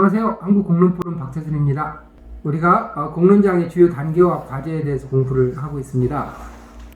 안녕하세요. 한국공론포럼 박태순입니다. 우리가 공론장의 주요 단계와 과제에 대해서 공부를 하고 있습니다.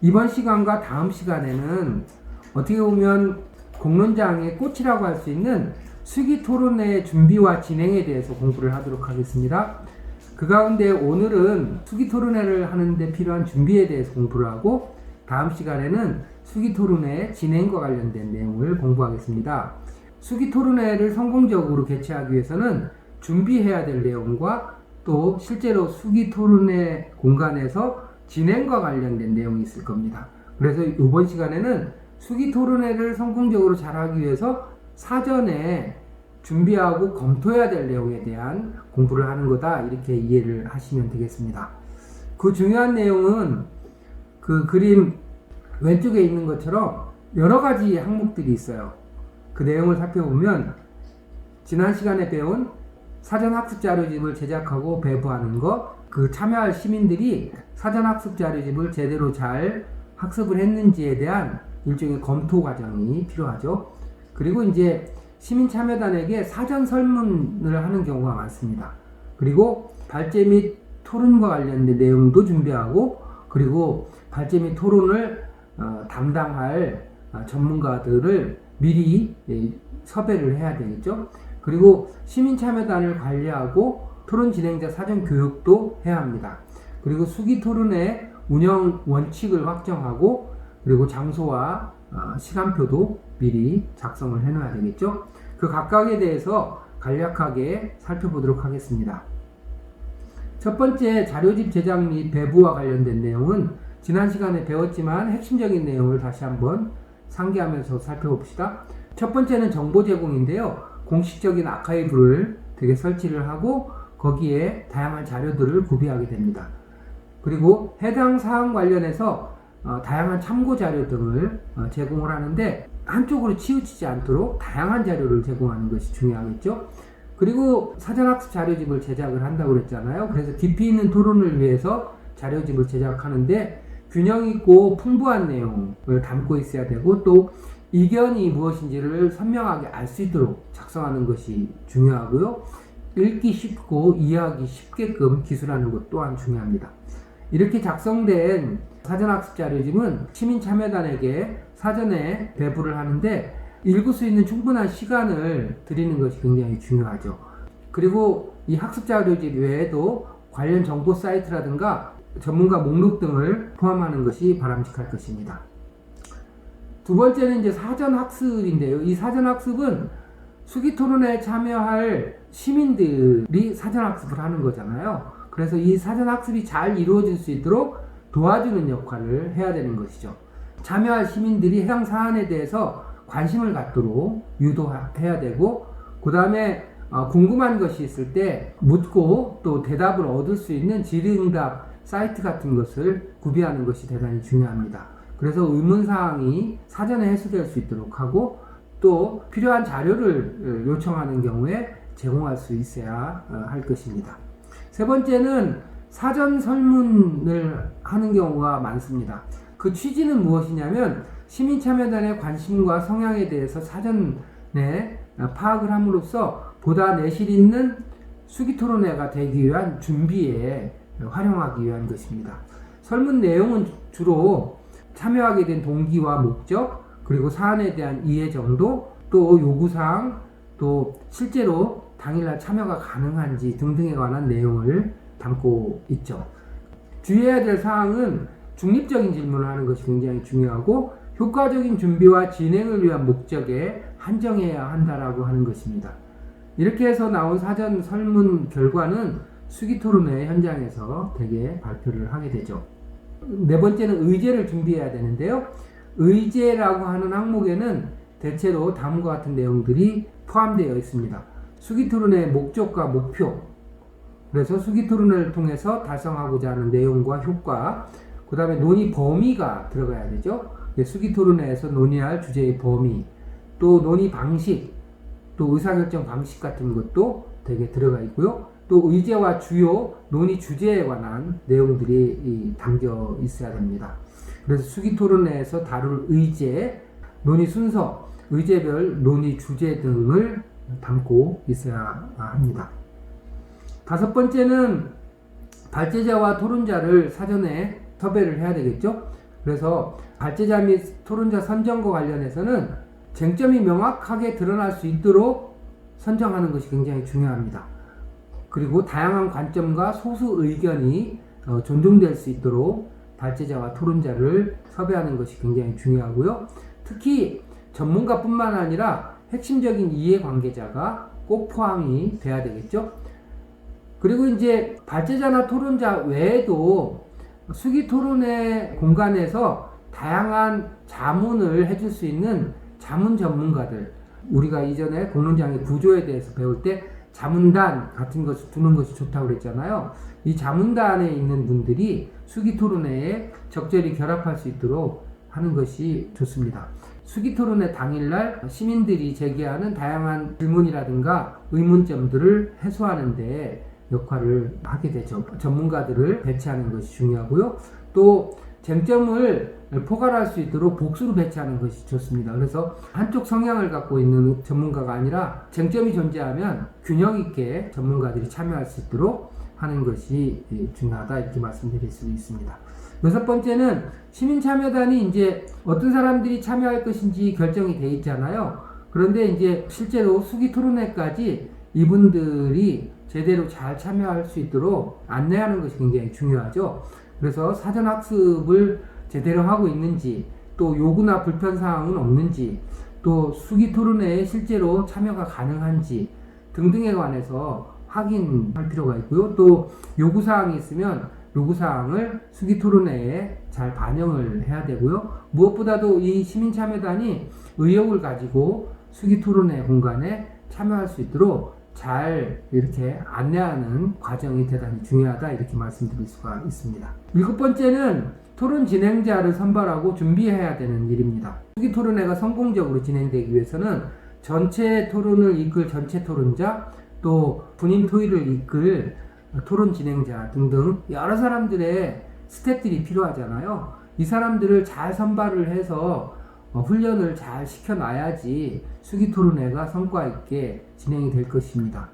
이번 시간과 다음 시간에는 어떻게 보면 공론장의 꽃이라고 할 수 있는 수기토론의 준비와 진행에 대해서 공부를 하도록 하겠습니다. 그 가운데 오늘은 수기토론회를 하는데 필요한 준비에 대해서 공부를 하고, 다음 시간에는 수기토론회 진행과 관련된 내용을 공부하겠습니다. 수기토론회를 성공적으로 개최하기 위해서는 준비해야 될 내용과 또 실제로 수기토론회 공간에서 진행과 관련된 내용이 있을 겁니다. 그래서 이번 시간에는 수기토론회를 성공적으로 잘하기 위해서 사전에 준비하고 검토해야 될 내용에 대한 공부를 하는 거다, 이렇게 이해를 하시면 되겠습니다. 그 중요한 내용은 그 그림 왼쪽에 있는 것처럼 여러 가지 항목들이 있어요. 그 내용을 살펴보면 지난 시간에 배운 사전학습 자료집을 제작하고 배부하는 것, 그 참여할 시민들이 사전학습 자료집을 제대로 잘 학습을 했는지에 대한 일종의 검토 과정이 필요하죠. 그리고 이제 시민 참여단에게 사전 설문을 하는 경우가 많습니다. 그리고 발제 및 토론과 관련된 내용도 준비하고, 그리고 발제 및 토론을 담당할 전문가들을 미리 섭외를 해야 되겠죠. 그리고 시민 참여단을 관리하고 토론 진행자 사전 교육도 해야 합니다. 그리고 수기 토론의 운영 원칙을 확정하고, 그리고 장소와 시간표도 미리 작성을 해 놔야 되겠죠. 그 각각에 대해서 간략하게 살펴보도록 하겠습니다. 첫 번째, 자료집 제작 및 배부와 관련된 내용은 지난 시간에 배웠지만 핵심적인 내용을 다시 한번 상기하면서 살펴봅시다. 첫 번째는 정보 제공인데요. 공식적인 아카이브를 설치를 하고 거기에 다양한 자료들을 구비하게 됩니다. 그리고 해당 사항 관련해서 다양한 참고 자료 등을 제공을 하는데, 한쪽으로 치우치지 않도록 다양한 자료를 제공하는 것이 중요하겠죠. 그리고 사전학습 자료집을 제작을 한다고 그랬잖아요. 그래서 깊이 있는 토론을 위해서 자료집을 제작하는데 균형 있고 풍부한 내용을 담고 있어야 되고, 또 이견이 무엇인지를 선명하게 알 수 있도록 작성하는 것이 중요하고요. 읽기 쉽고 이해하기 쉽게끔 기술하는 것 또한 중요합니다. 이렇게 작성된 사전학습 자료집은 시민 참여단에게 사전에 배부를 하는데 읽을 수 있는 충분한 시간을 드리는 것이 굉장히 중요하죠. 그리고 이 학습 자료집 외에도 관련 정보 사이트라든가 전문가 목록 등을 포함하는 것이 바람직할 것입니다. 두 번째는 이제 사전학습인데요. 이 사전학습은 수기토론에 참여할 시민들이 사전학습을 하는 거잖아요. 그래서 이 사전학습이 잘 이루어질 수 있도록 도와주는 역할을 해야 되는 것이죠. 참여할 시민들이 해당 사안에 대해서 관심을 갖도록 유도해야 되고, 그 다음에 궁금한 것이 있을 때 묻고 또 대답을 얻을 수 있는 질의응답 사이트 같은 것을 구비하는 것이 대단히 중요합니다. 그래서 의문사항이 사전에 해소될 수 있도록 하고, 또 필요한 자료를 요청하는 경우에 제공할 수 있어야 할 것입니다. 세 번째는 사전 설문을 하는 경우가 많습니다. 그 취지는 무엇이냐면 시민 참여단의 관심과 성향에 대해서 사전에 파악을 함으로써 보다 내실 있는 수기토론회가 되기 위한 준비에 활용하기 위한 것입니다. 설문 내용은 주로 참여하게 된 동기와 목적, 그리고 사안에 대한 이해 정도, 또 요구사항, 또 실제로 당일날 참여가 가능한지 등등에 관한 내용을 담고 있죠. 주의해야 될 사항은 중립적인 질문을 하는 것이 굉장히 중요하고, 효과적인 준비와 진행을 위한 목적에 한정해야 한다라고 하는 것입니다. 이렇게 해서 나온 사전 설문 결과는 수기토론회 현장에서 대개 발표를 하게 되죠. 네 번째는 의제를 준비해야 되는데요. 의제라고 하는 항목에는 대체로 다음과 같은 내용들이 포함되어 있습니다. 수기토론의 목적과 목표, 그래서 수기토론을 통해서 달성하고자 하는 내용과 효과, 그 다음에 논의 범위가 들어가야 되죠. 수기토론회에서 논의할 주제의 범위, 또 논의 방식, 또 의사결정 방식 같은 것도 되게 들어가 있고요. 또 의제와 주요 논의 주제에 관한 내용들이 담겨 있어야 됩니다. 그래서 수기토론회에서 다룰 의제, 논의 순서, 의제별 논의 주제 등을 담고 있어야 합니다. 다섯 번째는 발제자와 토론자를 사전에 섭외를 해야 되겠죠. 그래서 발제자 및 토론자 선정과 관련해서는 쟁점이 명확하게 드러날 수 있도록 선정하는 것이 굉장히 중요합니다. 그리고 다양한 관점과 소수 의견이 존중될 수 있도록 발제자와 토론자를 섭외하는 것이 굉장히 중요하고요. 특히 전문가뿐만 아니라 핵심적인 이해관계자가 꼭 포함이 돼야 되겠죠. 그리고 이제 발제자나 토론자 외에도 수기토론회 공간에서 다양한 자문을 해줄 수 있는 자문 전문가들, 우리가 이전에 공론장의 구조에 대해서 배울 때 자문단 같은 것을 두는 것이 좋다고 그랬잖아요. 이 자문단에 있는 분들이 수기토론회에 적절히 결합할 수 있도록 하는 것이 좋습니다. 수기토론회 당일날 시민들이 제기하는 다양한 질문이라든가 의문점들을 해소하는 데 역할을 하게 되죠. 전문가들을 배치하는 것이 중요하고요. 또 쟁점을 포괄할 수 있도록 복수로 배치하는 것이 좋습니다. 그래서 한쪽 성향을 갖고 있는 전문가가 아니라 쟁점이 존재하면 균형 있게 전문가들이 참여할 수 있도록 하는 것이 중요하다, 이렇게 말씀드릴 수 있습니다. 여섯 번째는 시민 참여단이 이제 어떤 사람들이 참여할 것인지 결정이 돼 있잖아요. 그런데 이제 실제로 수기 토론회까지 이분들이 제대로 잘 참여할 수 있도록 안내하는 것이 굉장히 중요하죠. 그래서 사전 학습을 제대로 하고 있는지, 또 요구나 불편사항은 없는지, 또 수기 토론회에 실제로 참여가 가능한지 등등에 관해서 확인할 필요가 있고요. 또 요구사항이 있으면 요구사항을 수기 토론회에 잘 반영을 해야 되고요. 무엇보다도 이 시민참여단이 의욕을 가지고 수기 토론회 공간에 참여할 수 있도록 잘 이렇게 안내하는 과정이 대단히 중요하다, 이렇게 말씀드릴 수가 있습니다. 일곱 번째는 토론 진행자를 선발하고 준비해야 되는 일입니다. 수기 토론회가 성공적으로 진행되기 위해서는 전체 토론을 이끌 전체 토론자, 또 분임 토의를 이끌 토론 진행자 등등 여러 사람들의 스태프들이 필요하잖아요. 이 사람들을 잘 선발을 해서 훈련을 잘 시켜놔야지 수기 토론회가 성과 있게 진행이 될 것입니다.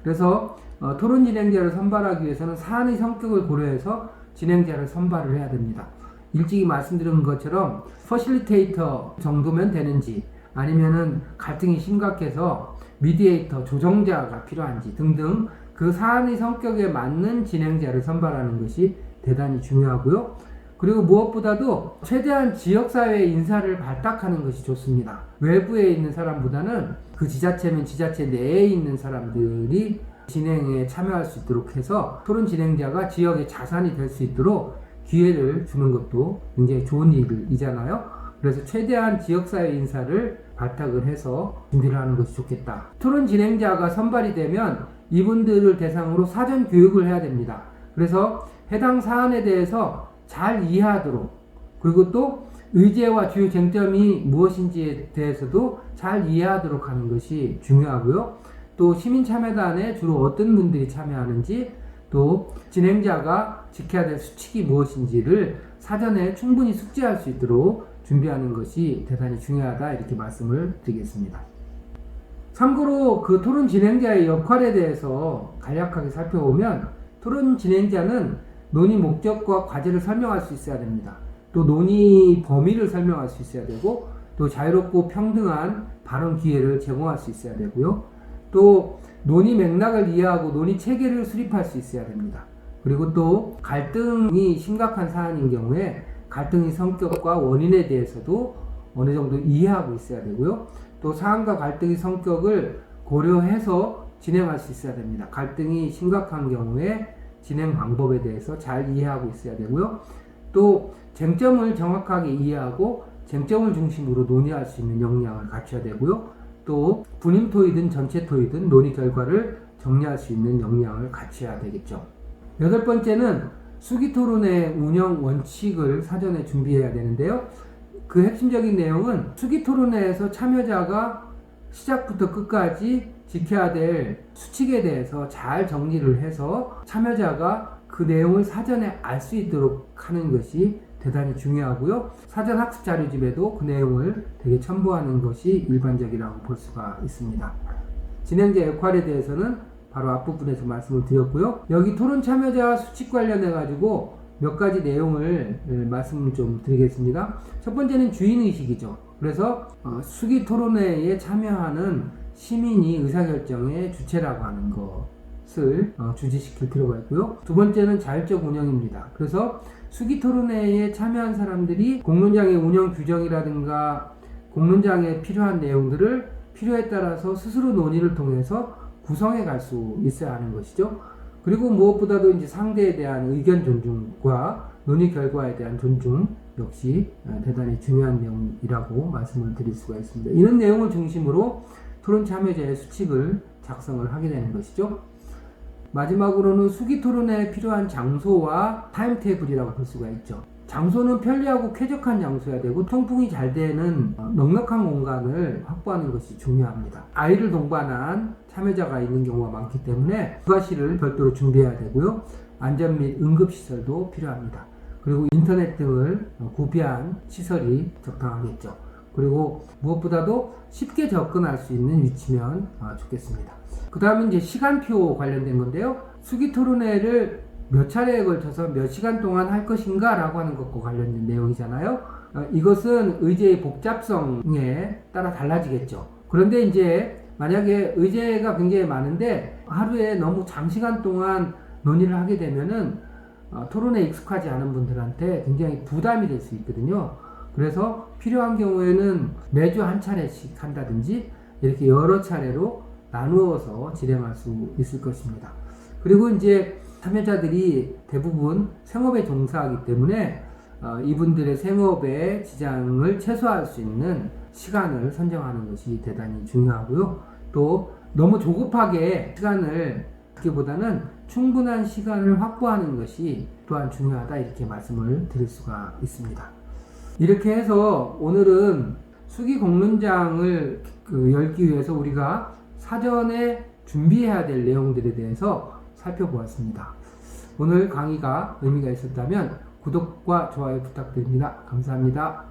그래서 토론 진행자를 선발하기 위해서는 사안의 성격을 고려해서 진행자를 선발을 해야 됩니다. 일찍이 말씀드린 것처럼 퍼실리테이터 정도면 되는지, 아니면은 갈등이 심각해서 미디에이터, 조정자가 필요한지 등등 그 사안의 성격에 맞는 진행자를 선발하는 것이 대단히 중요하고요. 그리고 무엇보다도 최대한 지역사회 인사를 발탁하는 것이 좋습니다. 외부에 있는 사람보다는 그 지자체면 지자체 내에 있는 사람들이 진행에 참여할 수 있도록 해서 토론 진행자가 지역의 자산이 될 수 있도록 기회를 주는 것도 굉장히 좋은 일이잖아요. 그래서 최대한 지역사회 인사를 발탁을 해서 준비를 하는 것이 좋겠다. 토론 진행자가 선발이 되면 이분들을 대상으로 사전 교육을 해야 됩니다. 그래서 해당 사안에 대해서 잘 이해하도록, 그리고 또 의제와 주요 쟁점이 무엇인지에 대해서도 잘 이해하도록 하는 것이 중요하고요. 또 시민참여단에 주로 어떤 분들이 참여하는지, 또 진행자가 지켜야 될 수칙이 무엇인지를 사전에 충분히 숙지할 수 있도록 준비하는 것이 대단히 중요하다, 이렇게 말씀을 드리겠습니다. 참고로 그 토론 진행자의 역할에 대해서 간략하게 살펴보면, 토론 진행자는 논의 목적과 과제를 설명할 수 있어야 됩니다. 또 논의 범위를 설명할 수 있어야 되고, 또 자유롭고 평등한 발언 기회를 제공할 수 있어야 되고요. 또 논의 맥락을 이해하고 논의 체계를 수립할 수 있어야 됩니다. 그리고 또 갈등이 심각한 사안인 경우에 갈등의 성격과 원인에 대해서도 어느 정도 이해하고 있어야 되고요. 또 사안과 갈등의 성격을 고려해서 진행할 수 있어야 됩니다. 갈등이 심각한 경우에 진행 방법에 대해서 잘 이해하고 있어야 되고요. 또 쟁점을 정확하게 이해하고 쟁점을 중심으로 논의할 수 있는 역량을 갖춰야 되고요. 또 분임 토의든 전체 토의든 논의 결과를 정리할 수 있는 역량을 갖춰야 되겠죠. 여덟 번째는 수기 토론회 운영 원칙을 사전에 준비해야 되는데요. 그 핵심적인 내용은 수기 토론회에서 참여자가 시작부터 끝까지 지켜야 될 수칙에 대해서 잘 정리를 해서 참여자가 그 내용을 사전에 알 수 있도록 하는 것이 대단히 중요하고요. 사전 학습 자료집에도 그 내용을 되게 첨부하는 것이 일반적이라고 볼 수가 있습니다. 진행자 역할에 대해서는 바로 앞부분에서 말씀을 드렸고요. 여기 토론 참여자 수칙 관련해 가지고 몇 가지 내용을 말씀 좀 드리겠습니다. 첫 번째는 주인의식이죠. 그래서 수기 토론회에 참여하는 시민이 의사결정의 주체라고 하는 것을 주지시킬 필요가 있고요. 두 번째는 자율적 운영입니다. 그래서 수기 토론회에 참여한 사람들이 공론장의 운영 규정이라든가 공론장에 필요한 내용들을 필요에 따라서 스스로 논의를 통해서 구성해 갈 수 있어야 하는 것이죠. 그리고 무엇보다도 이제 상대에 대한 의견 존중과 논의 결과에 대한 존중 역시 대단히 중요한 내용이라고 말씀을 드릴 수가 있습니다. 이런 내용을 중심으로 토론 참여자의 수칙을 작성을 하게 되는 것이죠. 마지막으로는 수기 토론에 필요한 장소와 타임테이블이라고 볼 수가 있죠. 장소는 편리하고 쾌적한 장소여야 되고 통풍이 잘 되는 넉넉한 공간을 확보하는 것이 중요합니다. 아이를 동반한 참여자가 있는 경우가 많기 때문에 부가실을 별도로 준비해야 되고요. 안전 및 응급시설도 필요합니다. 그리고 인터넷 등을 구비한 시설이 적당하겠죠. 그리고 무엇보다도 쉽게 접근할 수 있는 위치면 좋겠습니다. 그 다음은 이제 시간표 관련된 건데요. 수기 토론회를 몇 차례에 걸쳐서 몇 시간 동안 할 것인가 라고 하는 것과 관련된 내용이잖아요. 이것은 의제의 복잡성에 따라 달라지겠죠. 그런데 이제 만약에 의제가 굉장히 많은데 하루에 너무 장시간 동안 논의를 하게 되면은 토론에 익숙하지 않은 분들한테 굉장히 부담이 될 수 있거든요. 그래서 필요한 경우에는 매주 한 차례씩 한다든지 이렇게 여러 차례로 나누어서 진행할 수 있을 것입니다. 그리고 이제 참여자들이 대부분 생업에 종사하기 때문에 이분들의 생업에 지장을 최소화할 수 있는 시간을 선정하는 것이 대단히 중요하고요. 또 너무 조급하게 시간을 갖기보다는 충분한 시간을 확보하는 것이 또한 중요하다 이렇게 말씀을 드릴 수가 있습니다. 이렇게 해서 오늘은 수기 공론장을 열기 위해서 우리가 사전에 준비해야 될 내용들에 대해서 살펴보았습니다. 오늘 강의가 의미가 있었다면 구독과 좋아요 부탁드립니다. 감사합니다.